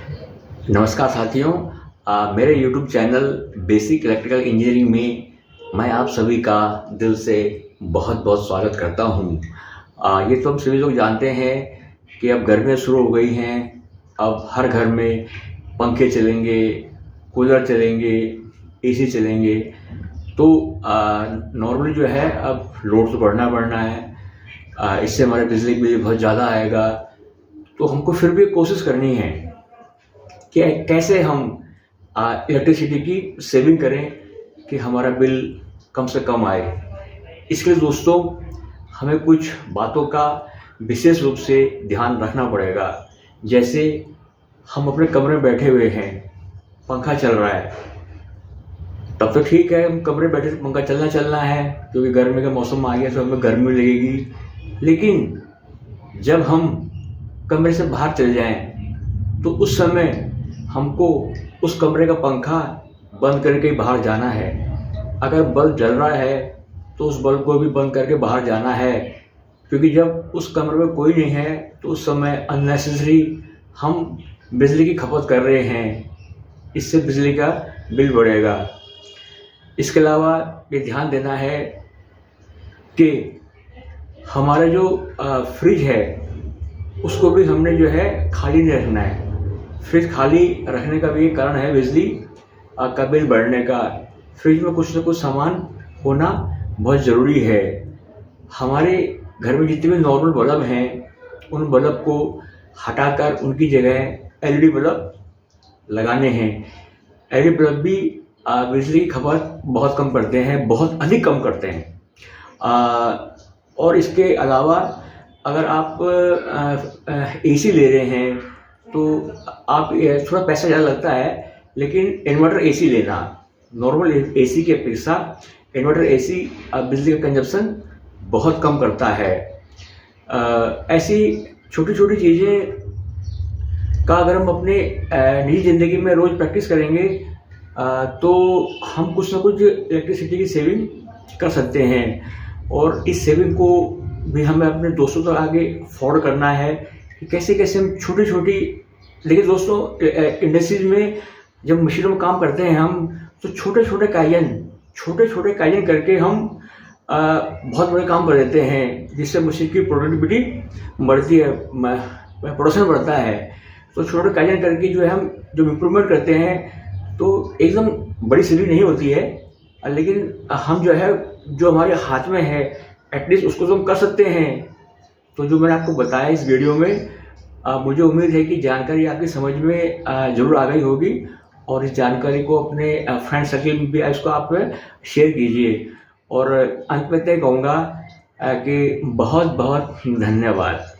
नमस्कार साथियों। मेरे YouTube channel basic electrical engineering में मैं आप सभी का दिल से बहुत बहुत स्वागत करता हूँ। ये तो हम सभी लोग जानते हैं कि अब गर्मियाँ शुरू हो गई हैं। अब हर घर में पंखे चलेंगे, कूलर चलेंगे, एसी चलेंगे। तो नॉर्मली जो है अब लोड तो बढ़ना है। इससे हमारे बिजली बिल बहुत ज़्यादा आएगा। तो हमको फिर भी कोशिश करनी है कि कैसे हम इलेक्ट्रिसिटी की सेविंग करें कि हमारा बिल कम से कम आए। इसके लिए दोस्तों हमें कुछ बातों का विशेष रूप से ध्यान रखना पड़ेगा। जैसे हम अपने कमरे में बैठे हुए हैं, पंखा चल रहा है, तब तो ठीक है, हम कमरे में बैठे पंखा चलना है क्योंकि गर्मी का मौसम आ गया तो हमें गर्मी लगेगी। लेकिन जब हम कमरे से बाहर चले जाएं तो उस समय हमको उस कमरे का पंखा बंद करके बाहर जाना है। अगर बल्ब जल रहा है तो उस बल्ब को भी बंद करके बाहर जाना है, क्योंकि जब उस कमरे में कोई नहीं है तो उस समय अननेसेसरी हम बिजली की खपत कर रहे हैं। इससे बिजली का बिल बढ़ेगा। इसके अलावा ये ध्यान देना है कि हमारा जो फ्रिज है उसको भी हमने जो है खाली नहीं रखना है। फ्रिज खाली रखने का भी एक कारण है बिजली का बिल बढ़ने का। फ्रिज में कुछ न कुछ सामान होना बहुत ज़रूरी है। हमारे घर में जितने भी नॉर्मल बल्ब हैं उन बल्ब को हटाकर उनकी जगह एलईडी बल्ब लगाने हैं। एलईडी बल्ब भी बिजली की खपत बहुत कम करते हैं, बहुत अधिक कम करते हैं। और इसके अलावा अगर आप एसी ले रहे हैं तो आप थोड़ा पैसा ज़्यादा लगता है, लेकिन इन्वर्टर एसी लेना। नॉर्मल एसी की अपेक्षा इन्वर्टर एसी बिजली का कंजप्शन बहुत कम करता है। ऐसी छोटी छोटी चीज़ें का अगर हम अपने निजी ज़िंदगी में रोज़ प्रैक्टिस करेंगे तो हम कुछ ना कुछ इलेक्ट्रिसिटी की सेविंग कर सकते हैं। और इस सेविंग को भी हमें अपने दोस्तों तक आगे फॉरवर्ड करना है कि कैसे कैसे हम छोटी छोटी। लेकिन दोस्तों इंडस्ट्रीज में जब मशीनों में काम करते हैं हम तो छोटे छोटे कायन करके हम बहुत बड़े काम कर देते हैं, जिससे मशीन की प्रोडक्टिविटी बढ़ती है, प्रोडक्शन बढ़ता है। तो छोटे कायन करके जो है हम जो इम्प्रूवमेंट करते हैं तो एकदम बड़ी सेविंग नहीं होती है, लेकिन हम जो है जो हमारे हाथ में है एटलीस्ट उसको तो हम कर सकते हैं। तो जो मैंने आपको बताया इस वीडियो में, मुझे उम्मीद है कि जानकारी आपकी समझ में ज़रूर आ गई होगी। और इस जानकारी को अपने फ्रेंड सर्कल में भी इसको आप शेयर कीजिए। और अंत में तय कहूँगा कि बहुत बहुत धन्यवाद।